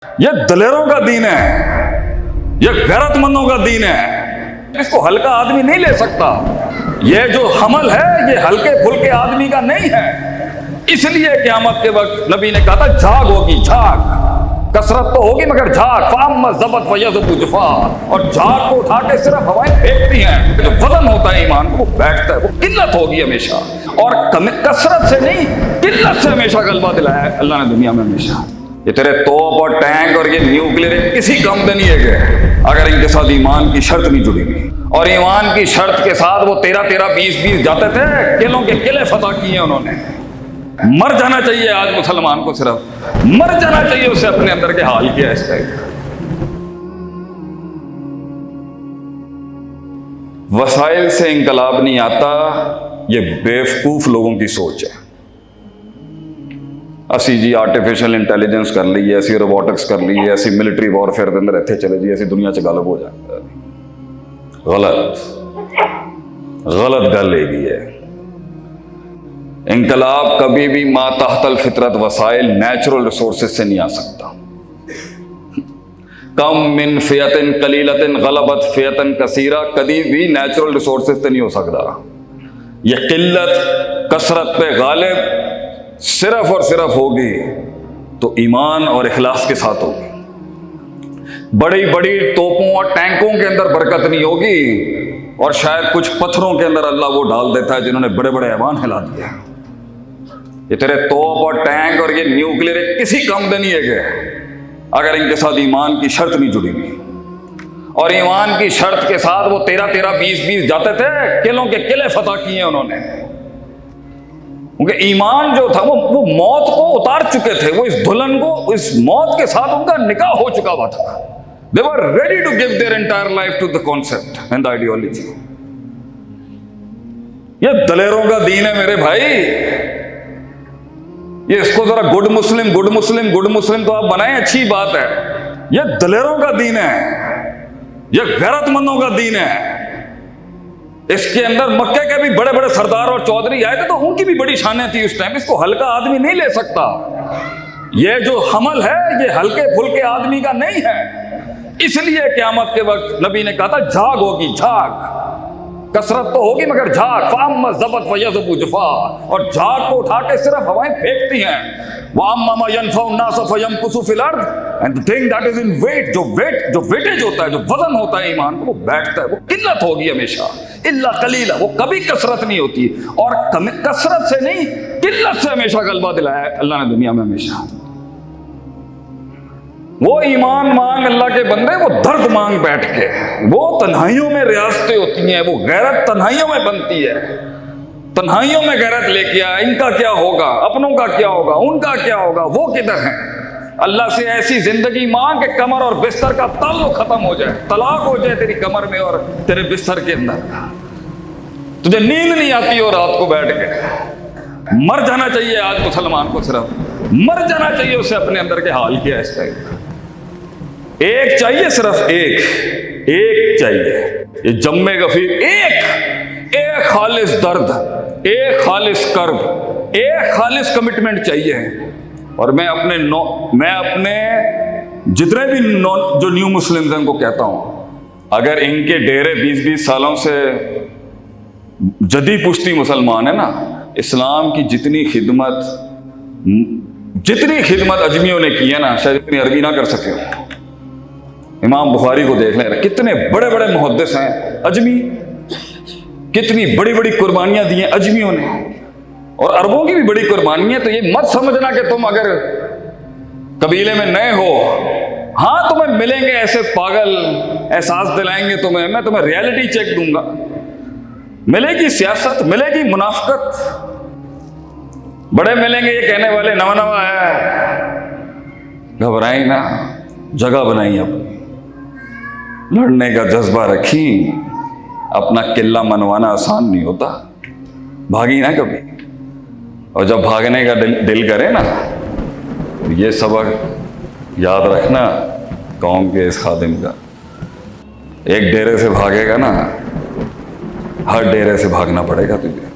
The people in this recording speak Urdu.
یہ دلیروں کا دین ہے، یہ غیرت مندوں کا دین ہے، اس کو ہلکا آدمی نہیں لے سکتا۔ یہ جو حمل ہے یہ ہلکے پھلکے آدمی کا نہیں ہے۔ اس لیے قیامت کے وقت نبی نے کہا تھا جھاگ ہوگی، جھاگ، کثرت تو ہوگی مگر جھاگ، فَأَمَّا الزَّبَدُ فَيَذْهَبُ جُفَاءً، اور جھاگ کو اٹھا کے صرف ہوائیں پھینکتی ہیں۔ جو وزن ہوتا ہے ایمان کو وہ بیٹھتا ہے، وہ قلت ہوگی ہمیشہ، اور کثرت سے نہیں قلت سے ہمیشہ غلبہ دلایا ہے اللہ نے دنیا میں ہمیشہ۔ یہ تیرے توپ اور ٹینک اور یہ نیوکلیر کسی کام دے نہیں ہے گئے اگر ان کے ساتھ ایمان کی شرط نہیں جڑی ہوئی، اور ایمان کی شرط کے ساتھ وہ 13 20 جاتے تھے، قلعوں کے قلعے فتح کیے انہوں نے۔ مر جانا چاہیے آج مسلمان کو، صرف مر جانا چاہیے اسے، اپنے اندر کے حال کیا ہے اس کا۔ وسائل سے انقلاب نہیں آتا، یہ بیوقوف لوگوں کی سوچ ہے۔ اسی جی آرٹیفیشل انٹیلیجنس کر لیے، ایسی روبوٹکس کر لیے، ایسی ملٹری وارفیئر کے اندر اتنے چلے جی، ایسی دنیا سے غالب ہو جائے۔ غلط گل ہے۔ انقلاب کبھی بھی ما تحت الفطرت وسائل نیچرل ریسورسز سے نہیں آ سکتا۔ کم من فئۃ قلیلۃ غلبت فئۃ کثیرہ کبھی بھی نیچرل ریسورسز سے نہیں ہو سکتا۔ یہ قلت کثرت پہ غالب صرف اور صرف ہوگی تو ایمان اور اخلاص کے ساتھ ہوگی۔ بڑی بڑی توپوں اور ٹینکوں کے اندر برکت نہیں ہوگی، اور شاید کچھ پتھروں کے اندر اللہ وہ ڈال دیتا ہے جنہوں نے بڑے بڑے ایوان ہلا دیے۔ یہ تیرے توپ اور ٹینک اور یہ نیوکلیر کسی کام دے نہیں ہے گئے اگر ان کے ساتھ ایمان کی شرط نہیں جڑی ہوئی، اور ایمان کی شرط کے ساتھ وہ 13 20 جاتے تھے، قلعوں کے قلعے فتح کیے انہوں نے۔ کیونکہ ایمان جو تھا وہ موت کو اتار چکے تھے، وہ اس دلہن کو، اس موت کے ساتھ ان کا نکاح ہو چکا ہوا تھا۔ They were ready to give their entire life to the concept and the ideology۔ یہ دلیروں کا دین ہے میرے بھائی، یہ اس کو ذرا گڈ مسلم تو آپ بنائیں، اچھی بات ہے۔ یہ دلیروں کا دین ہے، یہ غیرت مندوں کا دین ہے۔ اس کے اندر مکے کے بھی بڑے بڑے سردار اور چودھری آئے تھے تو ان کی بھی بڑی شانیں تھی اس ٹائم، اس کو ہلکا آدمی نہیں لے سکتا۔ یہ جو حمل ہے یہ ہلکے پھلکے آدمی کا نہیں ہے۔ اس لیے قیامت کے وقت نبی نے کہا تھا جھاگ ہوگی، جھاگ، کثرت تو ہوگی مگر جھاگ، فَأَمَّا الزَّبَدُ فَيَذْهَبُ جُفَاءً، اور جھاگ کو اٹھا کے صرف ہوائیں پھینکتی ہیں۔ وَأَمَّا مَا يَنْفَعُ النَّاسَ فَيَمْكُثُ فِي الْأَرْضِ، and the thing that is in weight، جو ویٹیج ہوتا ہے، جو وزن ہوتا ہے ایمان کو، وہ بیٹھتا ہے، وہ قلت ہوگی ہمیشہ، الا قلیلا، وہ کبھی کثرت نہیں ہوتی، اور کثرت سے نہیں قلت سے ہمیشہ غلبہ دلایا ہے اللہ نے دنیا میں ہمیشہ۔ وہ ایمان مانگ اللہ کے بندے، وہ درد مانگ بیٹھ کے، وہ تنہائیوں میں ریاستیں ہوتی ہیں، وہ غیرت تنہائیوں میں بنتی ہے، تنہائیوں میں غیرت لے کے آیا، ان کا کیا ہوگا، اپنوں کا کیا ہوگا، ان کا کیا ہوگا، وہ کدھر ہیں۔ اللہ سے ایسی زندگی مانگ کہ کمر اور بستر کا تعلق ختم ہو جائے، طلاق ہو جائے تیری کمر میں اور تیرے بستر کے اندر، تجھے نیند نہیں آتی ہو رات کو بیٹھ کے۔ مر جانا چاہیے آج مسلمان کو، صرف مر جانا چاہیے اسے، اپنے اندر کے حال کیا ہے اس کا۔ ایک چاہیے، صرف ایک چاہیے، یہ جم غفیر، ایک خالص درد، ایک خالص کرب، ایک خالص کمٹمنٹ چاہیے۔ اور میں اپنے جتنے بھی جو نیو مسلمز ہیں ان کو کہتا ہوں، اگر ان کے ڈیرے 20 سالوں سے جدی پشتی مسلمان ہیں نا، اسلام کی جتنی خدمت اجمیوں نے کی ہے نا، شاید اتنی عربی نہ کر سکے۔ امام بخاری کو دیکھ لیں، کتنے بڑے بڑے محدث ہیں اجمی، کتنی بڑی بڑی قربانیاں دی ہیں اجمیوں نے، اور عربوں کی بھی بڑی قربانی ہے۔ تو یہ مت سمجھنا کہ تم اگر قبیلے میں نئے ہو، ہاں تمہیں ملیں گے ایسے پاگل، احساس دلائیں گے تمہیں، میں تمہیں ریالٹی چیک دوں گا، ملے گی سیاست، ملے گی منافقت، بڑے ملیں گے یہ کہنے والے نوا ہے، گھبرائیں نہ، جگہ بنائی اپنی، لڑنے کا جذبہ رکھی، اپنا قلعہ منوانا آسان نہیں ہوتا، بھاگی نہ کبھی، اور جب بھاگنے کا دل کرے نا، یہ سبق یاد رکھنا قوم کے اس خادم کا، ایک ڈیرے سے بھاگے گا نا، ہر ڈیرے سے بھاگنا پڑے گا تجھے۔